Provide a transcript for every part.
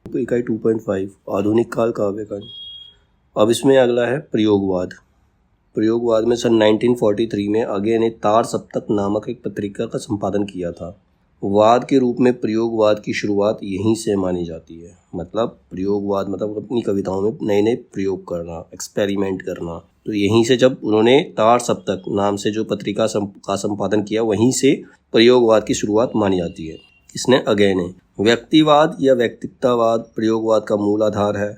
इकाई 2.5 आधुनिक काल काव्यकांड। अब इसमें अगला है प्रयोगवाद। प्रयोगवाद में सन 1943 में अगे ने तार सप्तक नामक एक पत्रिका का संपादन किया था। वाद के रूप में प्रयोगवाद की शुरुआत यहीं से मानी जाती है। मतलब प्रयोगवाद मतलब अपनी कविताओं में नए नए प्रयोग करना, एक्सपेरिमेंट करना। तो यहीं से जब उन्होंने तार सप्तक नाम से जो पत्रिका का संपादन किया, वहीं से प्रयोगवाद की शुरुआत मानी जाती है। इसने अगे ने व्यक्तिवाद या व्यक्तित्ववाद प्रयोगवाद का मूल आधार है।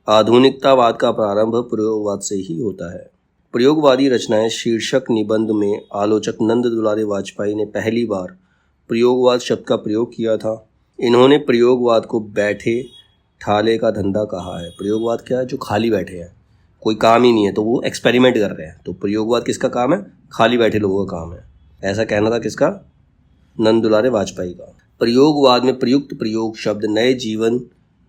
आधुनिकतावाद का प्रारंभ प्रयोगवाद से ही होता है। प्रयोगवादी रचनाएं शीर्षक निबंध में आलोचक नंद दुलारे वाजपेयी ने पहली बार प्रयोगवाद शब्द का प्रयोग किया था। इन्होंने प्रयोगवाद को बैठे ठाले का धंधा कहा है। प्रयोगवाद क्या है? जो खाली बैठे हैं, कोई काम ही नहीं है तो वो एक्सपेरिमेंट कर रहे हैं। तो प्रयोगवाद किसका काम है? खाली बैठे लोगों का काम है। ऐसा कहना था किसका? नंद दुलारे वाजपेयी का। प्रयोगवाद में प्रयुक्त प्रयोग शब्द नए जीवन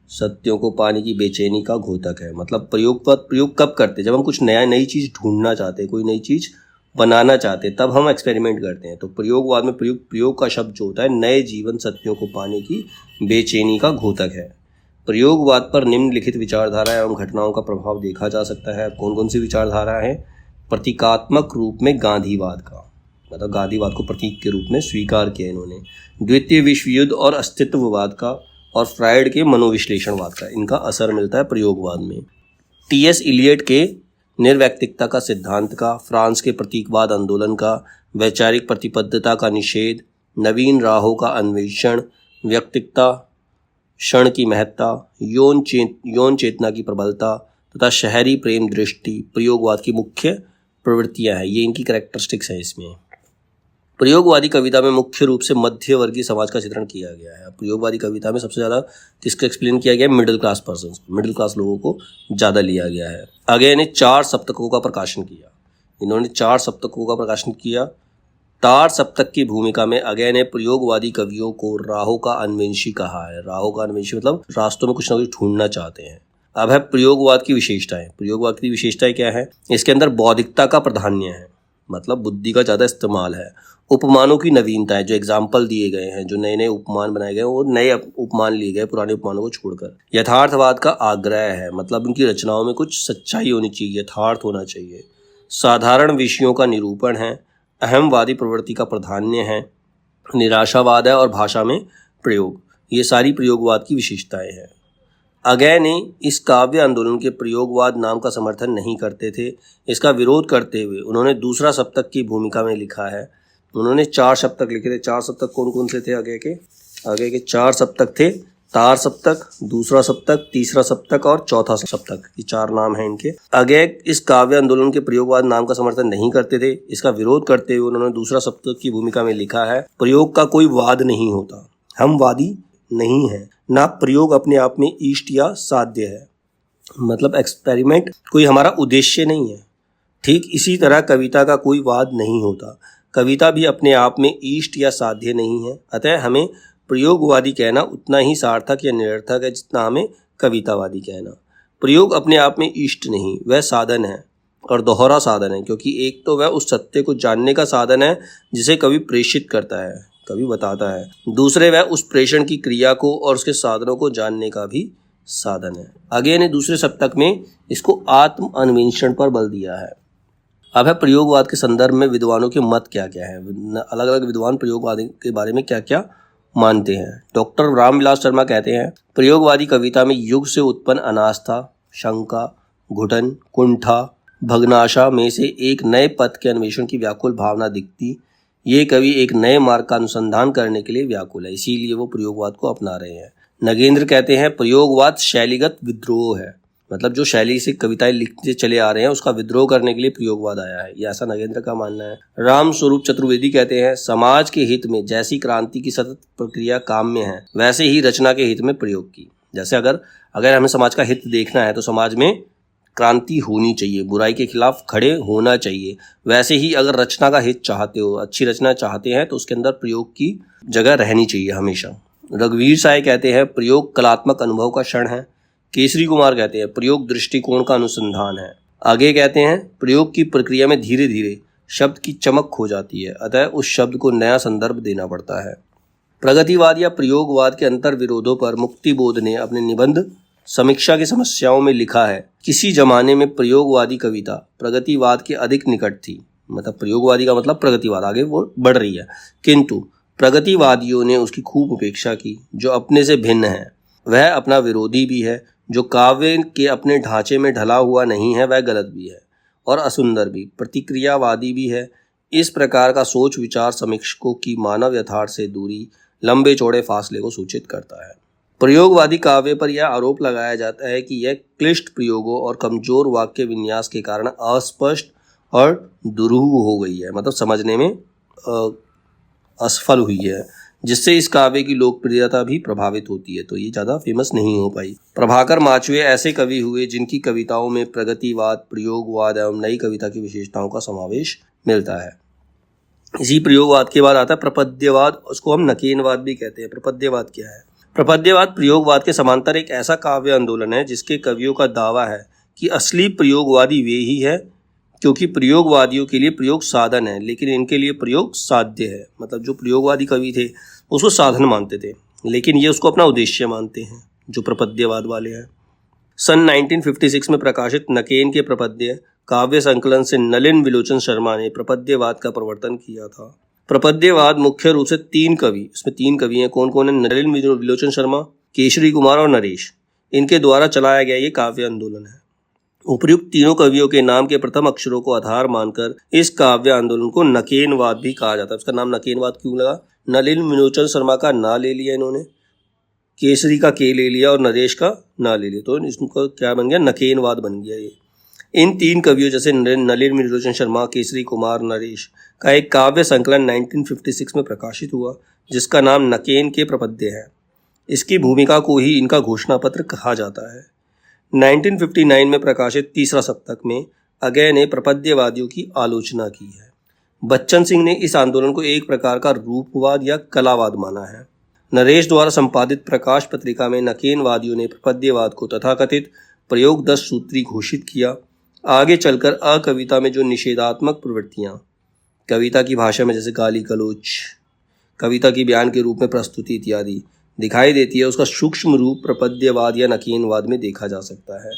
सत्यों को पाने की बेचैनी का घोतक है। मतलब प्रयोग कब करते? जब हम कुछ नई चीज़ ढूंढना चाहते हैं, कोई नई चीज़ बनाना चाहते हैं, तब हम एक्सपेरिमेंट करते हैं। तो प्रयोगवाद में प्रयोग का शब्द जो होता है, नए जीवन सत्यों को पाने की बेचैनी का घोतक है। प्रयोगवाद पर निम्नलिखित विचारधारा एवं घटनाओं का प्रभाव देखा जा सकता है। कौन कौन सी विचारधारा है? प्रतीकात्मक रूप में गांधीवाद का, मतलब गांधीवाद को प्रतीक के रूप में स्वीकार किया इन्होंने। द्वितीय विश्व युद्ध और अस्तित्ववाद का और फ्रायड के मनोविश्लेषणवाद का इनका असर मिलता है प्रयोगवाद में। टी.एस. इलियट के निर्वैयक्तिकता का सिद्धांत का, फ्रांस के प्रतीकवाद आंदोलन का, वैचारिक प्रतिबद्धता का निषेध, नवीन राहों का अन्वेषण, व्यक्तिकता क्षण की महत्ता, यौन चेतना की प्रबलता तथा शहरी प्रेम दृष्टि प्रयोगवाद की मुख्य प्रवृत्तियां हैं। ये इनकी कैरेक्टरिस्टिक्स हैं। इसमें प्रयोगवादी कविता में मुख्य रूप से मध्य वर्गीय समाज का चित्रण किया गया है। प्रयोगवादी कविता में सबसे ज़्यादा किसको एक्सप्लेन किया गया है? Middle class person, middle class लोगों को ज़्यादा लिया गया है। अगे ने 4 सप्तकों का प्रकाशन किया। इन्होंने 4 सप्तकों का प्रकाशन किया। तार सप्तक की भूमिका में अगे ने प्रयोगवादी कवियों को राहों का अन्वेषी कहा है। राहों का अन्वेषी मतलब रास्तों में कुछ ना कुछ ढूंढना चाहते हैं। अब है प्रयोगवाद की विशेषताएं। प्रयोगवाद की विशेषताएं क्या है? इसके अंदर बौद्धिकता का प्राधान्य है, मतलब बुद्धि का ज़्यादा इस्तेमाल है। उपमानों की नवीनता है, जो एग्जाम्पल दिए गए हैं, जो नए नए उपमान बनाए गए हैं, वो नए उपमान लिए गए पुराने उपमानों को छोड़कर। यथार्थवाद का आग्रह है, मतलब उनकी रचनाओं में कुछ सच्चाई होनी चाहिए, यथार्थ होना चाहिए। साधारण विषयों का निरूपण है। अहमवादी प्रवृत्ति का प्राधान्य है। निराशावाद है और भाषा में प्रयोग। ये सारी प्रयोगवाद की विशेषताएं हैं। अगे ने इस काव्य आंदोलन के प्रयोगवाद नाम का समर्थन नहीं करते थे। इसका विरोध करते हुए उन्होंने दूसरा सप्तक की भूमिका में लिखा है। उन्होंने 4 सप्तक लिखे थे। 4 सप्तक कौन कौन से थे? आगे के 4 सप्तक थे। तार सप्तक, दूसरा सप्तक, तीसरा सप्तक और चौथा सप्तक। ये 4 नाम हैं इनके। अगे इस काव्य आंदोलन के प्रयोगवाद नाम का समर्थन नहीं करते थे। इसका विरोध करते हुए उन्होंने दूसरा सप्तक की भूमिका में लिखा है, प्रयोग का कोई वाद नहीं होता, हम वादी नहीं है, ना प्रयोग अपने आप में इष्ट या साध्य है। मतलब एक्सपेरिमेंट कोई हमारा उद्देश्य नहीं है। ठीक इसी तरह कविता का कोई वाद नहीं होता, कविता भी अपने आप में इष्ट या साध्य नहीं है। अतः हमें प्रयोगवादी कहना उतना ही सार्थक या निरर्थक है जितना हमें कवितावादी कहना। प्रयोग अपने आप में इष्ट नहीं, वह साधन है और दोहरा साधन है, क्योंकि एक तो वह उस सत्य को जानने का साधन है जिसे कवि प्रेषित करता है, कवि बताता है। दूसरे वह उस प्रेषण की क्रिया को और उसके साधनों को जानने का भी साधन है। आगे ने दूसरे सप्तक में इसको आत्म अन्वेषण पर बल दिया है। अब है प्रयोगवाद के संदर्भ में विद्वानों के मत क्या क्या है। अलग अलग विद्वान प्रयोगवाद के बारे में क्या क्या मानते हैं। डॉक्टर रामविलास शर्मा कहते हैं, प्रयोगवादी कविता में युग से उत्पन्न अनास्था, शंका, घुटन, कुंठा, भग्नाशा में से एक नए पथ के अन्वेषण की व्याकुल भावना दिखती। ये कवि एक नए मार्ग का अनुसंधान करने के लिए व्याकुल है, इसीलिए वो प्रयोगवाद को अपना रहे हैं। नगेंद्र कहते हैं, प्रयोगवाद शैलीगत विद्रोह है, मतलब जो शैली से कविताएं लिखते चले आ रहे हैं उसका विद्रोह करने के लिए प्रयोगवाद आया है। ये ऐसा नगेंद्र का मानना है। राम स्वरूप चतुर्वेदी कहते हैं, समाज के हित में जैसी क्रांति की सतत प्रक्रिया काम में है, वैसे ही रचना के हित में प्रयोग की। जैसे अगर हमें समाज का हित देखना है तो समाज में क्रांति होनी चाहिए, बुराई के खिलाफ खड़े होना चाहिए। वैसे ही अगर रचना का हित चाहते हो, अच्छी रचना चाहते हैं, तो उसके अंदर प्रयोग की जगह रहनी चाहिए हमेशा। रघुवीर साय कहते हैं, प्रयोग कलात्मक अनुभव का क्षण है। केसरी कुमार कहते हैं, प्रयोग दृष्टिकोण का अनुसंधान है। आगे कहते हैं, प्रयोग की प्रक्रिया में धीरे धीरे शब्द की चमक खो जाती है, अतः उस शब्द को नया संदर्भ देना पड़ता है। प्रगतिवाद या प्रयोगवाद के अंतर विरोधों पर मुक्तिबोध ने अपने निबंध समीक्षा की समस्याओं में लिखा है, किसी जमाने में प्रयोगवादी कविता प्रगतिवाद के अधिक निकट थी। मतलब प्रयोगवादी का मतलब प्रगतिवाद, आगे वो बढ़ रही है, किंतु प्रगतिवादियों ने उसकी खूब उपेक्षा की। जो अपने से भिन्न है वह अपना विरोधी भी है, जो काव्य के अपने ढांचे में ढला हुआ नहीं है वह गलत भी है और असुंदर भी, प्रतिक्रियावादी भी है। इस प्रकार का सोच विचार समीक्षकों की मानव यथार्थ से दूरी, लंबे चौड़े फासले को सूचित करता है। प्रयोगवादी काव्य पर यह आरोप लगाया जाता है कि यह क्लिष्ट प्रयोगों और कमजोर वाक्य विन्यास के कारण अस्पष्ट और दुरूह हो गई है, मतलब समझने में असफल हुई है, जिससे इस काव्य की लोकप्रियता भी प्रभावित होती है, तो ये ज़्यादा फेमस नहीं हो पाई। प्रभाकर माचवे ऐसे कवि हुए जिनकी कविताओं में प्रगतिवाद, प्रयोगवाद एवं नई कविता की विशेषताओं का समावेश मिलता है। इसी प्रयोगवाद के बाद आता है प्रपद्यवाद, उसको हम नकेनवाद भी कहते हैं। प्रपद्यवाद क्या है? प्रपद्यवाद प्रयोगवाद के समांतर एक ऐसा काव्य आंदोलन है जिसके कवियों का दावा है कि असली प्रयोगवादी वे ही है, क्योंकि प्रयोगवादियों के लिए प्रयोग साधन है लेकिन इनके लिए प्रयोग साध्य है। मतलब जो प्रयोगवादी कवि थे उसको साधन मानते थे, लेकिन ये उसको अपना उद्देश्य मानते हैं, जो प्रपद्यवाद वाले हैं। सन 1956 में प्रकाशित नकेन के प्रपद्य काव्य संकलन से नलिन विलोचन शर्मा ने प्रपद्यवाद का प्रवर्तन किया था। प्रपद्यवाद मुख्य रूप से तीन कवि, इसमें तीन कवि हैं, कौन कौन है? नलिन विलोचन शर्मा, केशरी कुमार और नरेश, इनके द्वारा चलाया गया ये काव्य आंदोलन है। उपर्युक्त तीनों कवियों के नाम के प्रथम अक्षरों को आधार मानकर इस काव्य आंदोलन को नकेनवाद भी कहा जाता है। उसका नाम नकेनवाद क्यों लगा? नलिन विलोचन शर्मा का ना ले लिया इन्होंने, केसरी का के ले लिया और नरेश का ना ले लिया, तो इसका क्या बन गया? नकेनवाद बन गया ये। इन तीन कवियों जैसे नलिन विलोचन शर्मा, केसरी कुमार, नरेश का एक काव्य संकलन 1956 में प्रकाशित हुआ जिसका नाम नकेन के प्रपद्य है। इसकी भूमिका को ही इनका घोषणा पत्र कहा जाता है। 1959 में प्रकाशित तीसरा सप्तक में अगय ने प्रपद्यवादियों की आलोचना की है। बच्चन सिंह ने इस आंदोलन को एक प्रकार का रूपवाद या कलावाद माना है। नरेश द्वारा संपादित प्रकाश पत्रिका में नकेनवादियों ने प्रपद्यवाद को तथाकथित प्रयोग 10 सूत्री घोषित किया। आगे चलकर अकविता में जो निषेधात्मक प्रवृत्तियाँ कविता की भाषा में जैसे गाली गलौच, कविता की बयान के रूप में प्रस्तुति इत्यादि दिखाई देती है, उसका सूक्ष्म रूप प्रपद्यवाद या नकेनवाद में देखा जा सकता है।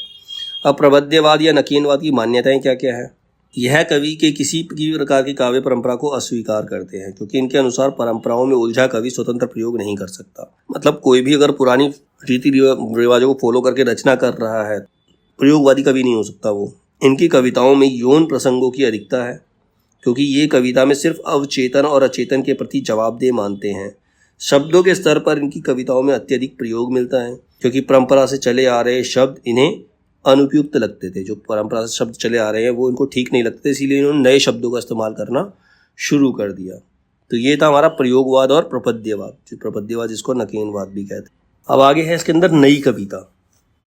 अब प्रपद्यवाद या नकेनवाद की मान्यताएं क्या क्या है? यह कवि के किसी भी प्रकार की काव्य परंपरा को अस्वीकार करते हैं, क्योंकि इनके अनुसार परंपराओं में उलझा कवि स्वतंत्र प्रयोग नहीं कर सकता। मतलब कोई भी अगर पुरानी रीति रिवाजों को फॉलो करके रचना कर रहा है, प्रयोगवादी कवि नहीं हो सकता वो। इनकी कविताओं में यौन प्रसंगों की अधिकता है, क्योंकि ये कविता में सिर्फ अवचेतन और अचेतन के प्रति जवाबदेह मानते हैं। शब्दों के स्तर पर इनकी कविताओं में अत्यधिक प्रयोग मिलता है, क्योंकि परंपरा से चले आ रहे शब्द इन्हें अनुपयुक्त लगते थे। जो परंपरा से शब्द चले आ रहे हैं वो इनको ठीक नहीं लगते, इसीलिए इन्होंने नए शब्दों का इस्तेमाल करना शुरू कर दिया। तो ये था हमारा प्रयोगवाद और प्रपद्यवाद, जो प्रपद्यवाद जिसको नकेनवाद भी कहते हैं। अब आगे है इसके अंदर नई कविता।